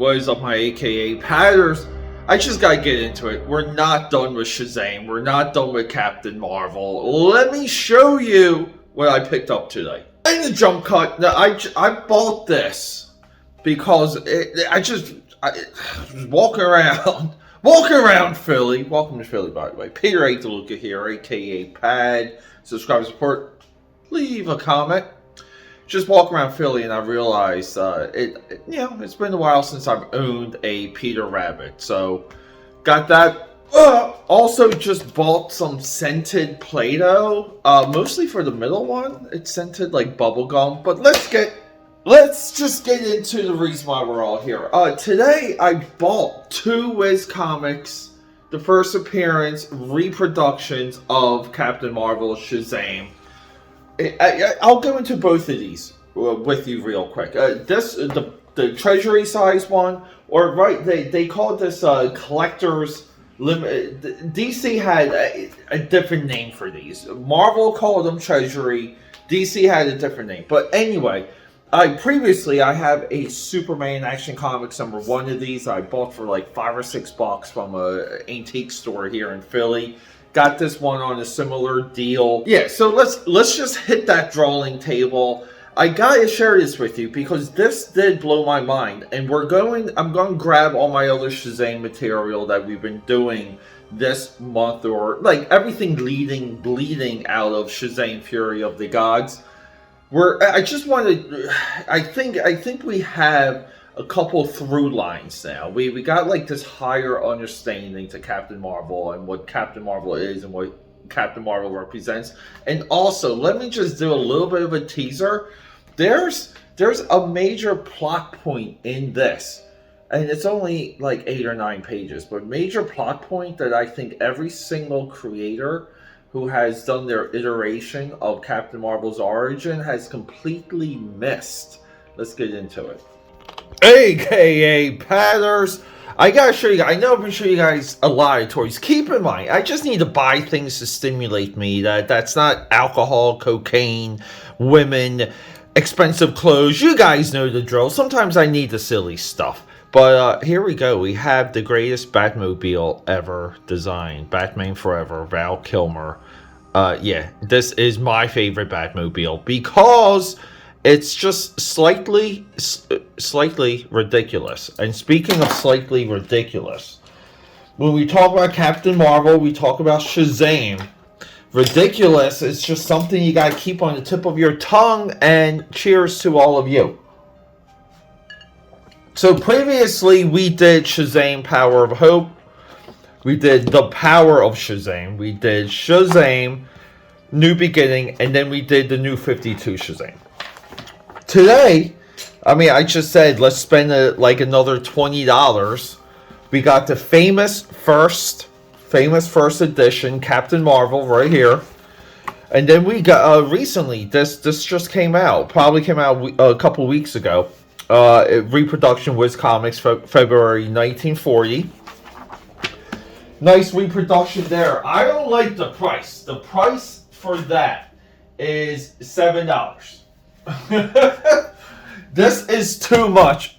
What is up, my AKA Padders? I just gotta get into it. We're not done with Shazam. We're not done with Captain Marvel. Let me show you what I picked up today. In the jump cut, now I bought this because I was walking around Philly. Welcome to Philly, by the way. Peter A. DeLuca here, AKA Pad. Subscribe, support, leave a comment. Just walk around Philly and I realized it's been a while since I've owned a Peter Rabbit. So got that. Also just bought some scented Play-Doh. Mostly for the middle one. It's scented like bubblegum. But let's just get into the reason why we're all here. Today I bought two WHIZ Comics, the first appearance reproductions of Captain Marvel Shazam. I'll go into both of these with you real quick. The treasury size one, or they called this collector's limit. DC had a different name for these. Marvel called them treasury. DC had a different name. But anyway, I have a Superman Action Comics #1 of these. I bought for like $5 or $6 from an antique store here in Philly. Got this one on a similar deal. Yeah, so let's just hit that drawing table. I gotta share this with you because this did blow my mind, and I'm going to grab all my other Shazam material that we've been doing this month, or like everything bleeding out of Shazam Fury of the Gods. I think we have a couple through lines now. We got like this higher understanding to Captain Marvel and what Captain Marvel is and what Captain Marvel represents. And also, let me just do a little bit of a teaser. There's a major plot point in this, and it's only like 8 or 9 pages, but major plot point that I think every single creator who has done their iteration of Captain Marvel's origin has completely missed. Let's get into it. AKA Padders, I gotta show you. I know I've been showing you guys a lot of toys. Keep in mind, I just need to buy things to stimulate me. That's not alcohol, cocaine, women, expensive clothes. You guys know the drill. Sometimes I need the silly stuff. But here we go. We have the greatest Batmobile ever designed. Batman Forever, Val Kilmer. This is my favorite Batmobile because it's just slightly ridiculous. And speaking of slightly ridiculous, when we talk about Captain Marvel, we talk about Shazam. Ridiculous is just something you gotta keep on the tip of your tongue, and cheers to all of you. So previously we did Shazam Power of Hope. We did The Power of Shazam. We did Shazam New Beginning, and then we did the New 52 Shazam. Today, I just said let's spend like another $20. We got the famous first edition Captain Marvel right here, and then we got recently this just came out. Probably came out a couple weeks ago. Reproduction WHIZ Comics, February 1940. Nice reproduction there. I don't like the price. The price for that is $7. This is too much.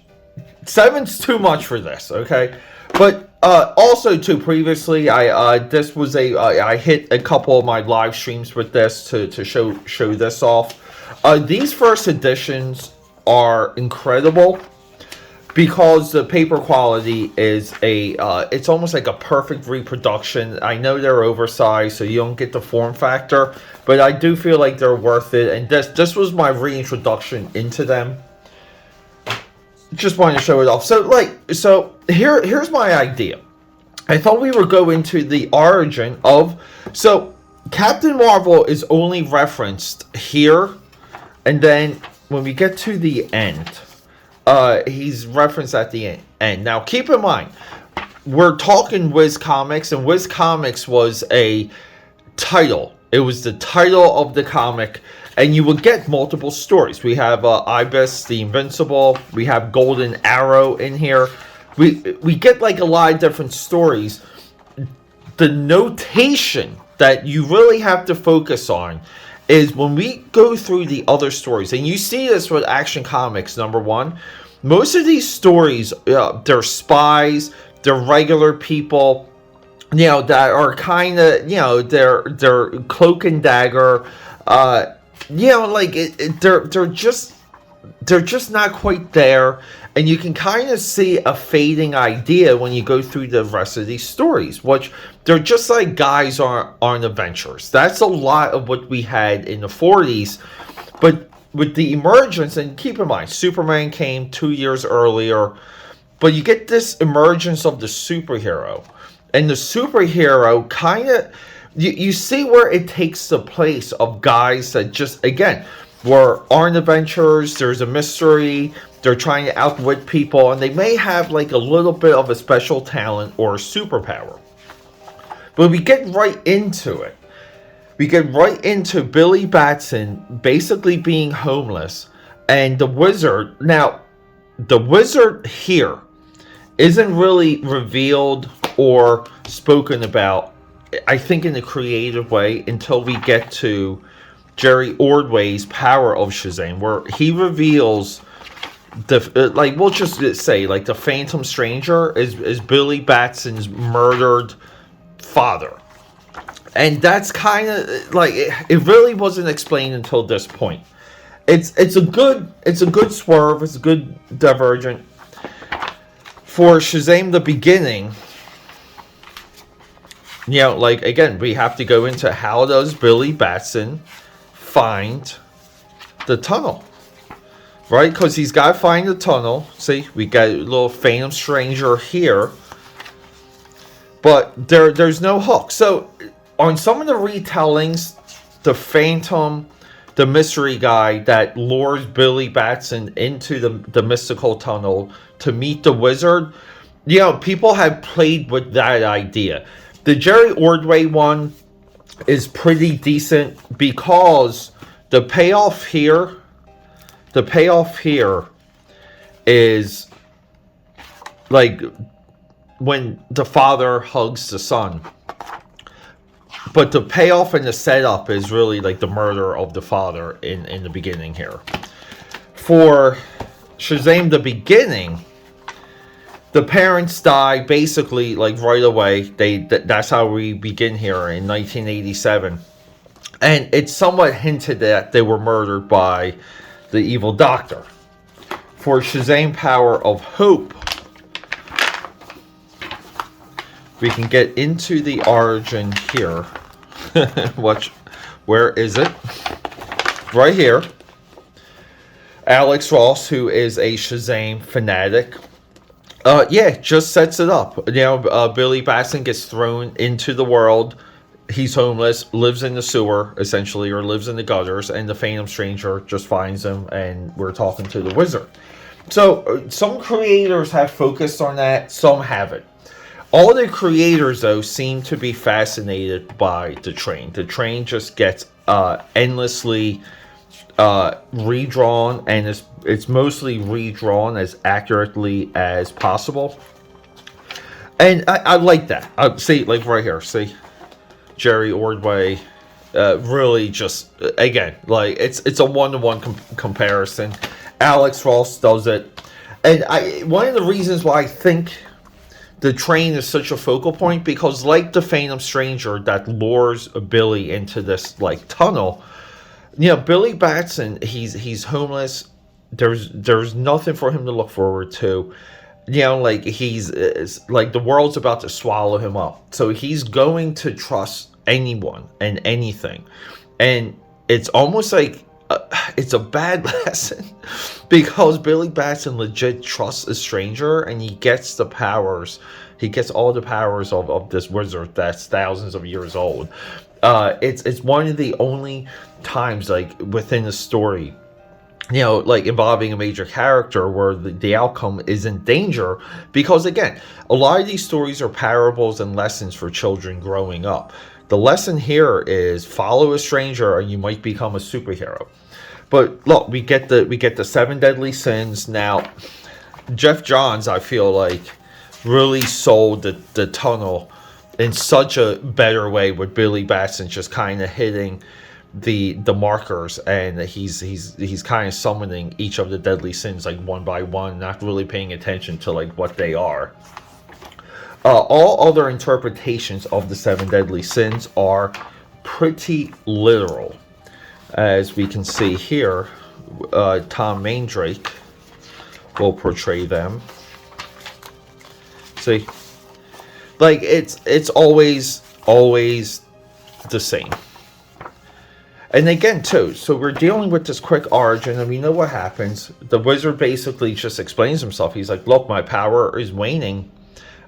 $7's too much for this, okay? But also too, previously I hit a couple of my live streams with this to show this off. These first editions are incredible because the paper quality is it's almost like a perfect reproduction. I know they're oversized, so you don't get the form factor, but I do feel like they're worth it, and this was my reintroduction into them. Just wanted to show it off. So here's my idea. I thought we would go into the origin of, so Captain Marvel is only referenced here, and then when we get to the end, he's referenced at the end. Now, keep in mind, we're talking WHIZ Comics, and WHIZ Comics was a title. It was the title of the comic, and you would get multiple stories. We have Ibis, the Invincible. We have Golden Arrow in here. We get like a lot of different stories. The notation that you really have to focus on is when we go through the other stories, and you see this with Action Comics #1, most of these stories, they're spies, they're regular people, that are kind of, they're cloak and dagger, they're just not quite there, and you can kind of see a fading idea when you go through the rest of these stories, which they're just like guys on adventures. That's a lot of what we had in the 40s, but with the emergence, and keep in mind, Superman came 2 years earlier, but you get this emergence of the superhero, and the superhero kind of, you see where it takes the place of guys that just, again, aren't adventures. There's a mystery. They're trying to outwit people, and they may have like a little bit of a special talent or a superpower. But we get right into it. We get right into Billy Batson basically being homeless, and the wizard. Now, the wizard here isn't really revealed or spoken about, I think, in a creative way until we get to Jerry Ordway's Power of Shazam, where he reveals we'll just say, like, the Phantom Stranger is Billy Batson's murdered father. And that's kind of like, it really wasn't explained until this point. It's a good swerve, it's a good divergent. For Shazam the Beginning, again, we have to go into how does Billy Batson find the tunnel, right? Because he's got to find the tunnel. See, we got a little Phantom Stranger here, but there's no hook. So on some of the retellings, the Phantom, the mystery guy that lures Billy Batson into the mystical tunnel to meet the wizard, people have played with that idea. The Jerry Ordway one is pretty decent because the payoff here is like when the father hugs the son. But the payoff and the setup is really like the murder of the father in the beginning here. For Shazam the Beginning, the parents die basically like right away. That's how we begin here in 1987. And it's somewhat hinted that they were murdered by the evil doctor. For Shazam Power of Hope, we can get into the origin here. Where is it? Right here. Alex Ross, who is a Shazam fanatic, just sets it up. Billy Batson gets thrown into the world. He's homeless, lives in the sewer, essentially, or lives in the gutters, and the Phantom Stranger just finds him, and we're talking to the wizard. So, some creators have focused on that, some haven't. All the creators, though, seem to be fascinated by the train. The train just gets endlessly redrawn, and it's mostly redrawn as accurately as possible. And I like that. See, like right here, see? Jerry Ordway, really just, again, like, it's a one-to-one comparison. Alex Ross does it. And one of the reasons why I think the train is such a focal point, because like the Phantom Stranger that lures Billy into this like tunnel, Billy Batson, he's homeless. There's nothing for him to look forward to. He's like the world's about to swallow him up. So he's going to trust anyone and anything, and it's almost like it's a bad lesson, because Billy Batson legit trusts a stranger, and he gets the powers. He gets all the powers of this wizard that's thousands of years old. It's one of the only times, like, within a story, like involving a major character, where the outcome is in danger, because again, a lot of these stories are parables and lessons for children growing up. The lesson here is follow a stranger and you might become a superhero. But look, we get the 7 deadly sins. Now, Jeff Johns, I feel like, really sold the tunnel in such a better way, with Billy Batson just kind of hitting the markers, and he's kind of summoning each of the deadly sins like one by one, not really paying attention to like what they are. All other interpretations of the 7 deadly sins are pretty literal, as we can see here. Tom Mandrake will portray them. See, like it's always the same. And again, too, so we're dealing with this quick origin, and we know what happens. The wizard basically just explains himself. He's like, look, my power is waning.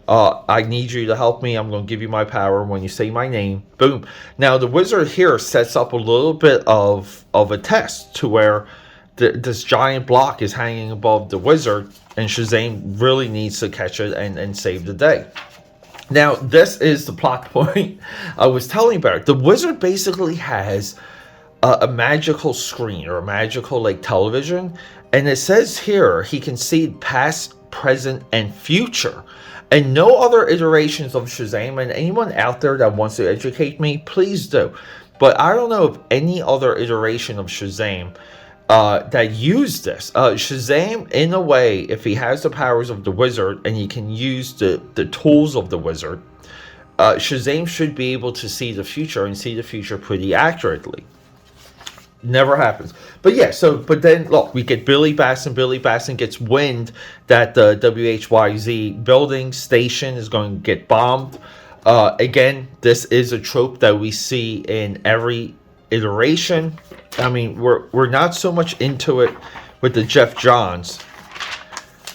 I need you to help me. I'm going to give you my power when you say my name. Boom. Now, the wizard here sets up a little bit of a test to where this giant block is hanging above the wizard, and Shazam really needs to catch it and save the day. Now, this is the plot point I was telling you about. The wizard basically has a magical screen, or a magical like television, and it says here he can see past, present, and future. And no other iterations of Shazam, and anyone out there that wants to educate me, please do. But I don't know of any other iteration of Shazam that used this. Shazam, in a way, if he has the powers of the wizard and he can use the tools of the wizard, Shazam should be able to see the future, and see the future pretty accurately. Never happens. But yeah, but then look, we get Billy Batson. Billy Batson gets wind that the WHYZ building station is going to get bombed. Again, this is a trope that we see in every iteration. I mean, we're not so much into it with the Jeff Johns,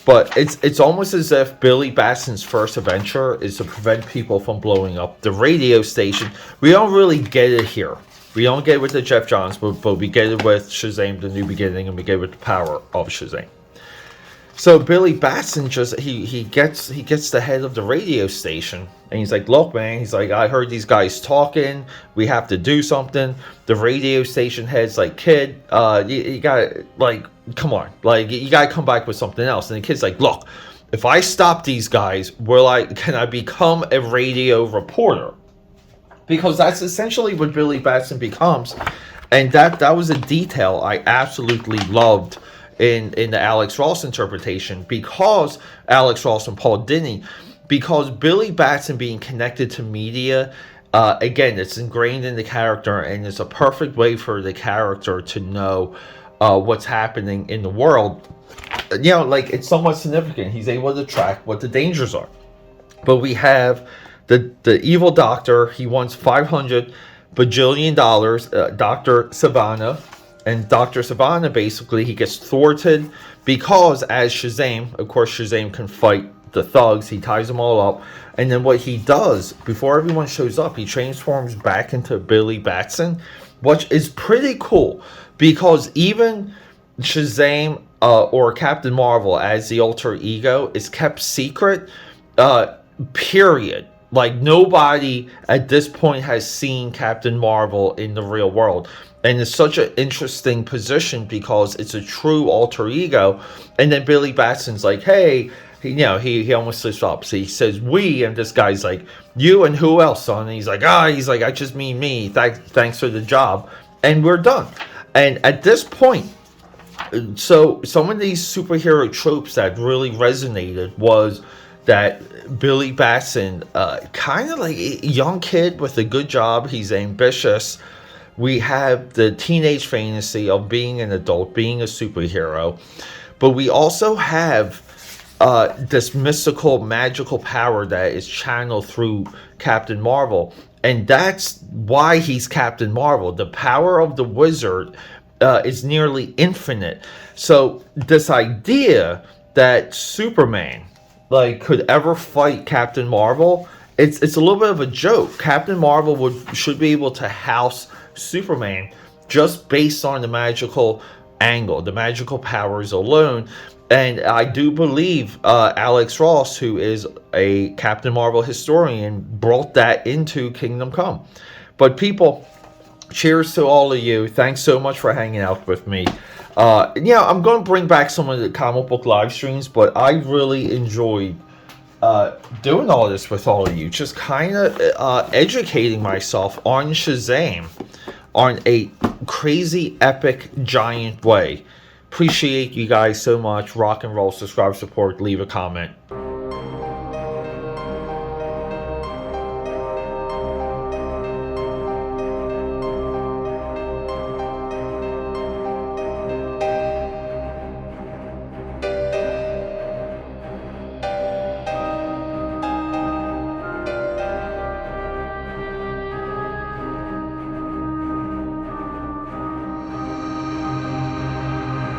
but it's almost as if Billy Batson's first adventure is to prevent people from blowing up the radio station. We don't really get it here. We don't get it with the Jeff Johns, but we get it with Shazam: The New Beginning, and we get it with the power of Shazam. So Billy Batson just he gets the head of the radio station, and he's like, look, man, he's like, I heard these guys talking, we have to do something. The radio station head's like, kid, you gotta, like, come on, like, you gotta come back with something else. And the kid's like, look, if I stop these guys, can I become a radio reporter? Because that's essentially what Billy Batson becomes. And that was a detail I absolutely loved in the Alex Ross interpretation, because Alex Ross and Paul Dini, because Billy Batson being connected to media, again, it's ingrained in the character, and it's a perfect way for the character to know what's happening in the world. You know, like, it's somewhat significant. He's able to track what the dangers are. But we have the evil doctor. He wants $500 bajillion, Dr. Savannah. And Dr. Savannah, basically, he gets thwarted because, as Shazam, of course, Shazam can fight the thugs. He ties them all up. And then what he does, before everyone shows up, he transforms back into Billy Batson, which is pretty cool. Because even Shazam or Captain Marvel as the alter ego is kept secret, period. Like, nobody at this point has seen Captain Marvel in the real world. And it's such an interesting position because it's a true alter ego. And then Billy Batson's like, hey, he almost slips up. So he says, we, and this guy's like, you and who else, son? And he's like, I just mean me. Thanks for the job. And we're done. And at this point, so some of these superhero tropes that really resonated was that Billy Batson, kind of like a young kid with a good job. He's ambitious. We have the teenage fantasy of being an adult, being a superhero. But we also have this mystical, magical power that is channeled through Captain Marvel. And that's why he's Captain Marvel. The power of the wizard is nearly infinite. So this idea that Superman could ever fight Captain Marvel, it's a little bit of a joke. Captain Marvel should be able to house Superman just based on the magical angle, the magical powers alone. And I do believe Alex Ross, who is a Captain Marvel historian, brought that into Kingdom Come. But people, cheers to all of you. Thanks so much for hanging out with me. I'm going to bring back some of the comic book live streams, but I really enjoyed doing all this with all of you. Just kind of educating myself on Shazam. on a crazy, epic, giant way. Appreciate you guys so much. Rock and roll, subscribe, support, leave a comment.